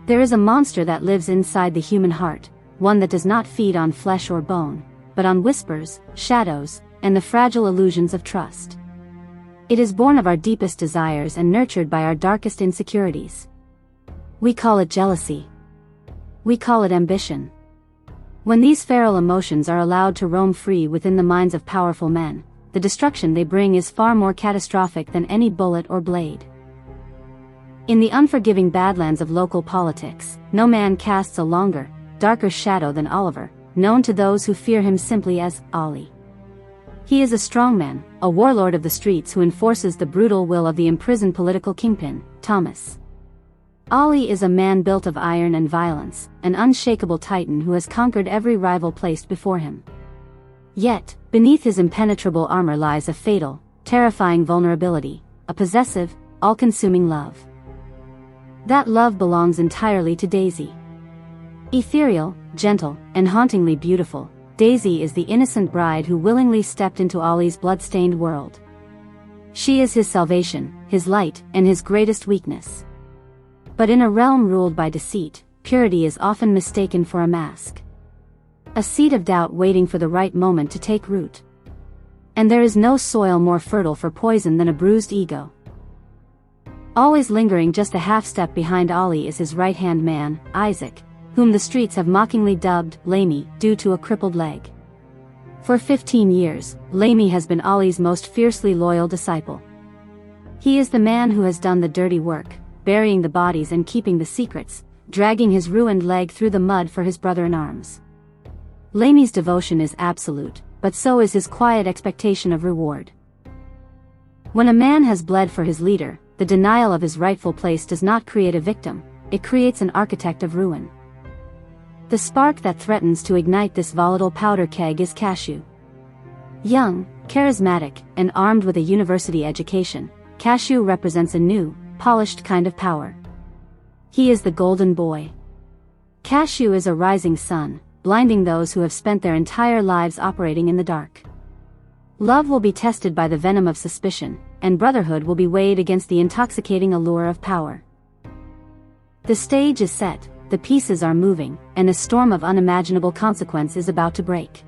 There is a monster that lives inside the human heart, one that does not feed on flesh or bone, but on whispers, shadows, and the fragile illusions of trust. It is born of our deepest desires and nurtured by our darkest insecurities. We call it jealousy. We call it ambition. When these feral emotions are allowed to roam free within the minds of powerful men, the destruction they bring is far more catastrophic than any bullet or blade. In the unforgiving badlands of local politics, no man casts a longer, darker shadow than Oliver, known to those who fear him simply as Ollie. He is a strongman, a warlord of the streets who enforces the brutal will of the imprisoned political kingpin, Thomas. Ollie is a man built of iron and violence, an unshakable titan who has conquered every rival placed before him. Yet, beneath his impenetrable armor lies a fatal, terrifying vulnerability, a possessive, all-consuming love. That love belongs entirely to Daisy. Ethereal, gentle, and hauntingly beautiful, Daisy is the innocent bride who willingly stepped into Ollie's blood-stained world. She is his salvation, his light, and his greatest weakness. But in a realm ruled by deceit, purity is often mistaken for a mask. A seed of doubt waiting for the right moment to take root. And there is no soil more fertile for poison than a bruised ego. Always lingering just a half-step behind Ollie is his right-hand man, Isaac, whom the streets have mockingly dubbed Lamey due to a crippled leg. For 15 years, Lamey has been Ollie's most fiercely loyal disciple. He is the man who has done the dirty work, burying the bodies and keeping the secrets, dragging his ruined leg through the mud for his brother-in-arms. Lamey's devotion is absolute, but so is his quiet expectation of reward. When a man has bled for his leader, the denial of his rightful place does not create a victim, it creates an architect of ruin. The spark that threatens to ignite this volatile powder keg is Cashew. Young, charismatic, and armed with a university education, Cashew represents a new, polished kind of power. He is the golden boy. Cashew is a rising sun, blinding those who have spent their entire lives operating in the dark. Love will be tested by the venom of suspicion, and brotherhood will be weighed against the intoxicating allure of power. The stage is set, the pieces are moving, and a storm of unimaginable consequence is about to break.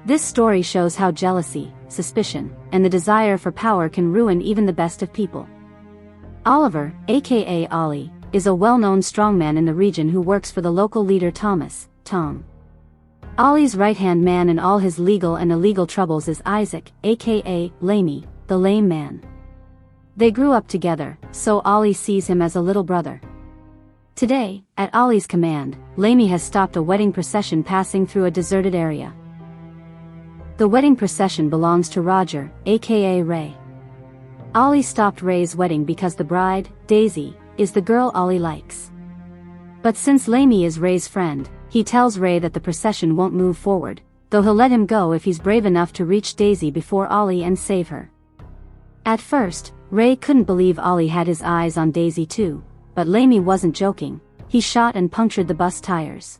This story shows how jealousy, suspicion, and the desire for power can ruin even the best of people. Oliver, aka Ollie, is a well-known strongman in the region who works for the local leader Thomas, Tom. Ollie's right-hand man in all his legal and illegal troubles is Isaac, aka Lamey, the lame man. They grew up together, so Ollie sees him as a little brother. Today, at Ollie's command, Lamey has stopped a wedding procession passing through a deserted area. The wedding procession belongs to Roger, aka Ray. Ollie stopped Ray's wedding because the bride, Daisy, is the girl Ollie likes. But since Lamey is Ray's friend, he tells Ray that the procession won't move forward, though he'll let him go if he's brave enough to reach Daisy before Ollie and save her. At first, Ray couldn't believe Ollie had his eyes on Daisy too, but Lamey wasn't joking. He shot and punctured the bus tires.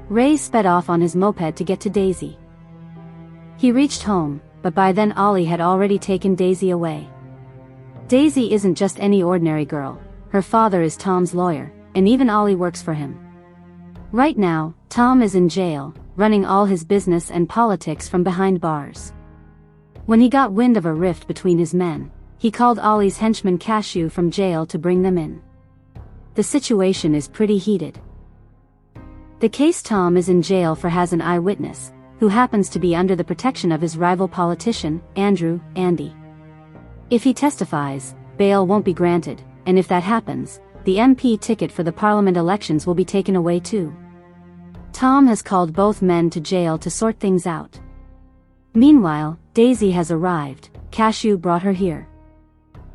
Ray sped off on his moped to get to Daisy. He reached home, but by then Ollie had already taken Daisy away. Daisy isn't just any ordinary girl, her father is Tom's lawyer, and even Ollie works for him. Right now, Tom is in jail, running all his business and politics from behind bars. When he got wind of a rift between his men, he called Ollie's henchman Cashew from jail to bring them in. The situation is pretty heated. The case Tom is in jail for has an eyewitness, who happens to be under the protection of his rival politician, Andy. If he testifies, bail won't be granted, and if that happens, the MP ticket for the Parliament elections will be taken away too. Tom has called both men to jail to sort things out. Meanwhile, Daisy has arrived. Cashew brought her here.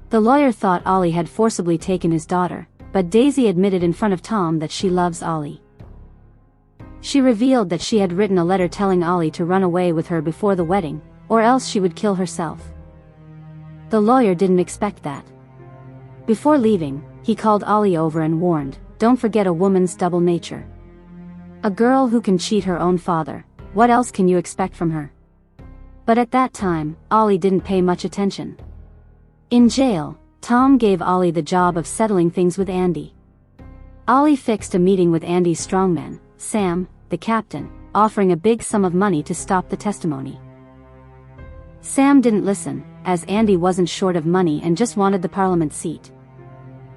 The lawyer thought Ollie had forcibly taken his daughter, but Daisy admitted in front of Tom that she loves Ollie. She revealed that she had written a letter telling Ollie to run away with her before the wedding, or else she would kill herself. The lawyer didn't expect that. Before leaving, he called Ollie over and warned, "Don't forget a woman's double nature. A girl who can cheat her own father, what else can you expect from her?" But at that time, Ollie didn't pay much attention. In jail, Tom gave Ollie the job of settling things with Andy. Ollie fixed a meeting with Andy's strongman, Sam, the captain, offering a big sum of money to stop the testimony. Sam didn't listen, as Andy wasn't short of money and just wanted the parliament seat.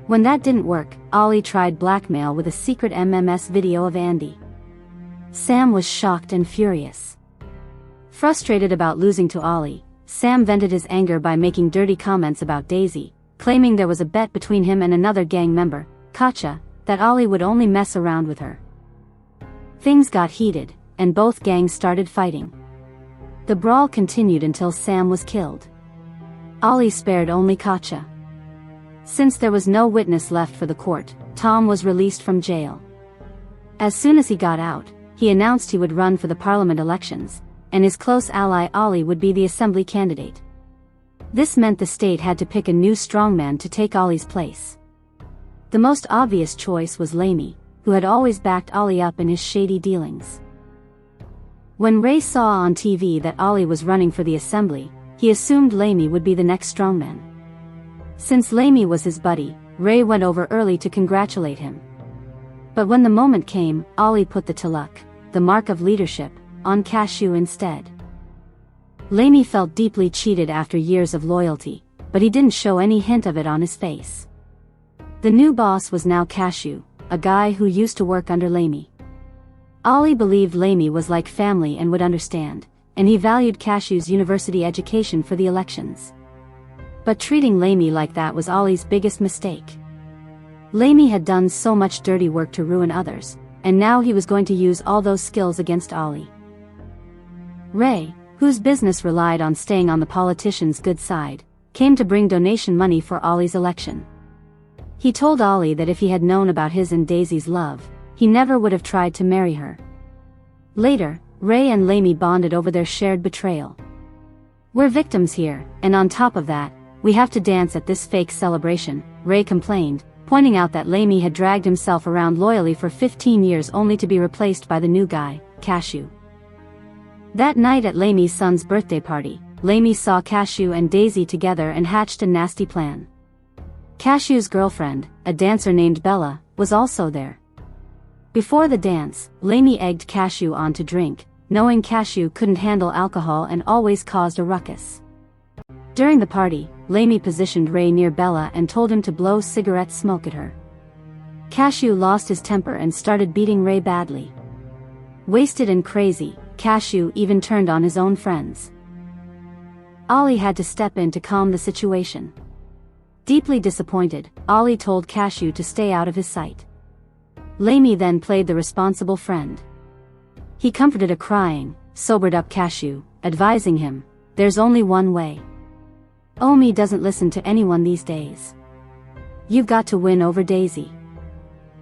When that didn't work, Ollie tried blackmail with a secret MMS video of Andy. Sam was shocked and furious. Frustrated about losing to Ollie, Sam vented his anger by making dirty comments about Daisy, claiming there was a bet between him and another gang member, Katja, that Ollie would only mess around with her. Things got heated, and both gangs started fighting. The brawl continued until Sam was killed. Ollie spared only Katja. Since there was no witness left for the court, Tom was released from jail. As soon as he got out, he announced he would run for the parliament elections, and his close ally Ollie would be the assembly candidate. This meant the state had to pick a new strongman to take Ollie's place. The most obvious choice was Lamey, who had always backed Ollie up in his shady dealings. When Ray saw on TV that Ollie was running for the assembly, he assumed Lamey would be the next strongman. Since Lamey was his buddy, Ray went over early to congratulate him. But when the moment came, Ollie put the tilak, the mark of leadership, on Cashew instead. Lamey felt deeply cheated after years of loyalty, but he didn't show any hint of it on his face. The new boss was now Cashew, a guy who used to work under Lamey. Ollie believed Lamey was like family and would understand, and he valued Cashew's university education for the elections. But treating Lamey like that was Ollie's biggest mistake. Lamey had done so much dirty work to ruin others, and now he was going to use all those skills against Ollie. Ray, whose business relied on staying on the politician's good side, came to bring donation money for Ollie's election. He told Ollie that if he had known about his and Daisy's love, he never would have tried to marry her. Later, Ray and Lamey bonded over their shared betrayal. "We're victims here, and on top of that, we have to dance at this fake celebration," Ray complained, pointing out that Lamey had dragged himself around loyally for 15 years only to be replaced by the new guy, Cashew. That night at Lamey's son's birthday party, Lamey saw Cashew and Daisy together and hatched a nasty plan. Cashew's girlfriend, a dancer named Bella, was also there. Before the dance, Lamey egged Cashew on to drink, knowing Cashew couldn't handle alcohol and always caused a ruckus. During the party, Lamey positioned Ray near Bella and told him to blow cigarette smoke at her. Cashew lost his temper and started beating Ray badly. Wasted and crazy, Cashew even turned on his own friends. Ollie had to step in to calm the situation. Deeply disappointed, Ollie told Cashew to stay out of his sight. Lamey then played the responsible friend. He comforted a crying, sobered up Cashew, advising him, "There's only one way. Omi doesn't listen to anyone these days. You've got to win over Daisy.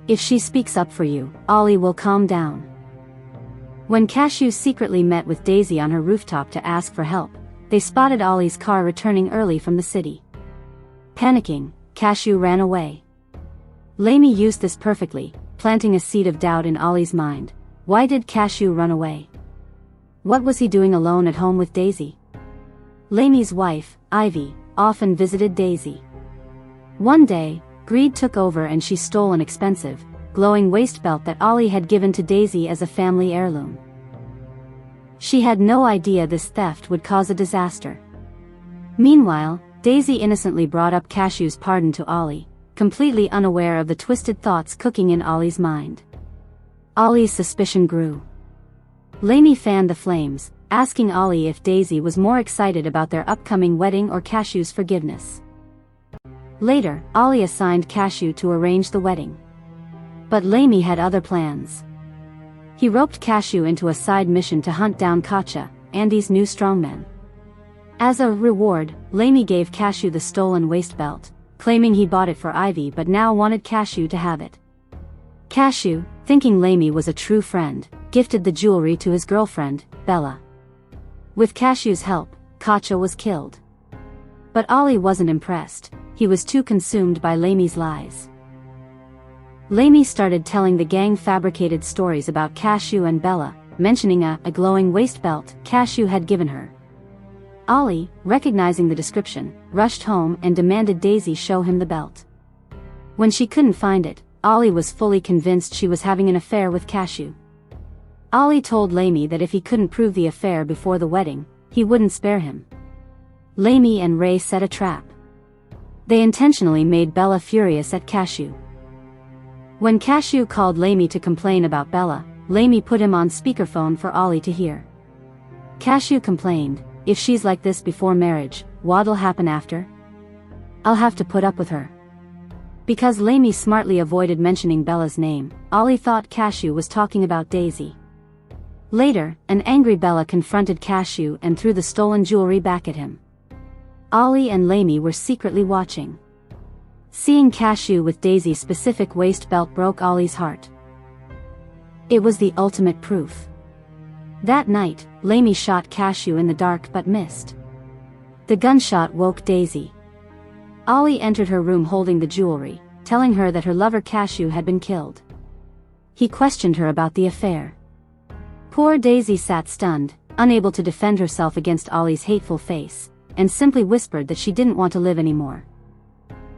If she speaks up for you, Ollie will calm down." When Cashew secretly met with Daisy on her rooftop to ask for help, they spotted Ollie's car returning early from the city. Panicking, Cashew ran away. Lamey used this perfectly, planting a seed of doubt in Ollie's mind. Why did Cashew run away? What was he doing alone at home with Daisy? Lamey's wife, Ivy, often visited Daisy. One day, greed took over and she stole an expensive, glowing waist belt that Ollie had given to Daisy as a family heirloom. She had no idea this theft would cause a disaster. Meanwhile, Daisy innocently brought up Cashew's pardon to Ollie, completely unaware of the twisted thoughts cooking in Ollie's mind. Ollie's suspicion grew. Lamey fanned the flames, asking Ollie if Daisy was more excited about their upcoming wedding or Cashew's forgiveness. Later, Ollie assigned Cashew to arrange the wedding. But Lamey had other plans. He roped Cashew into a side mission to hunt down Katja, Andy's new strongman. As a reward, Lamey gave Cashew the stolen waist belt, claiming he bought it for Ivy but now wanted Cashew to have it. Cashew, thinking Lamey was a true friend, gifted the jewelry to his girlfriend, Bella. With Cashew's help, Katja was killed. But Ollie wasn't impressed, he was too consumed by Lamey's lies. Lamey started telling the gang fabricated stories about Cashew and Bella, mentioning a glowing waist belt Cashew had given her. Ollie, recognizing the description, rushed home and demanded Daisy show him the belt. When she couldn't find it, Ollie was fully convinced she was having an affair with Cashew. Ollie told Lamey that if he couldn't prove the affair before the wedding, he wouldn't spare him. Lamey and Ray set a trap. They intentionally made Bella furious at Cashew. When Cashew called Lamey to complain about Bella, Lamey put him on speakerphone for Ollie to hear. Cashew complained, "If she's like this before marriage, what'll happen after? I'll have to put up with her." Because Lamey smartly avoided mentioning Bella's name, Ollie thought Cashew was talking about Daisy. Later, an angry Bella confronted Cashew and threw the stolen jewelry back at him. Ollie and Lamey were secretly watching. Seeing Cashew with Daisy's specific waist belt broke Ollie's heart. It was the ultimate proof. That night, Lamey shot Cashew in the dark but missed. The gunshot woke Daisy. Ollie entered her room holding the jewelry, telling her that her lover Cashew had been killed. He questioned her about the affair. Poor Daisy sat stunned, unable to defend herself against Ollie's hateful face, and simply whispered that she didn't want to live anymore.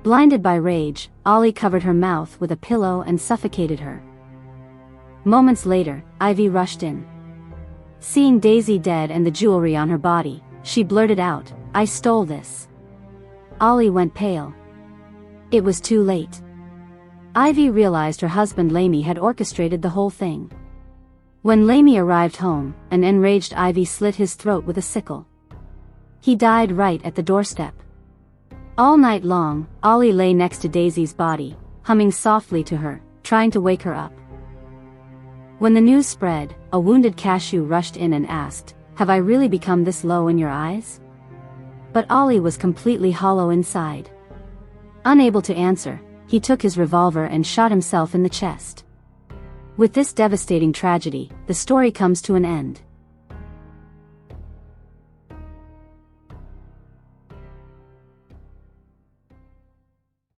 Blinded by rage, Ollie covered her mouth with a pillow and suffocated her. Moments later, Ivy rushed in. Seeing Daisy dead and the jewelry on her body, she blurted out, "I stole this." Ollie went pale. It was too late. Ivy realized her husband Lamey had orchestrated the whole thing. When Lamey arrived home, an enraged Ivy slit his throat with a sickle. He died right at the doorstep. All night long, Ollie lay next to Daisy's body, humming softly to her, trying to wake her up. When the news spread, a wounded Cashew rushed in and asked, "Have I really become this low in your eyes?" But Ollie was completely hollow inside. Unable to answer, he took his revolver and shot himself in the chest. With this devastating tragedy, the story comes to an end.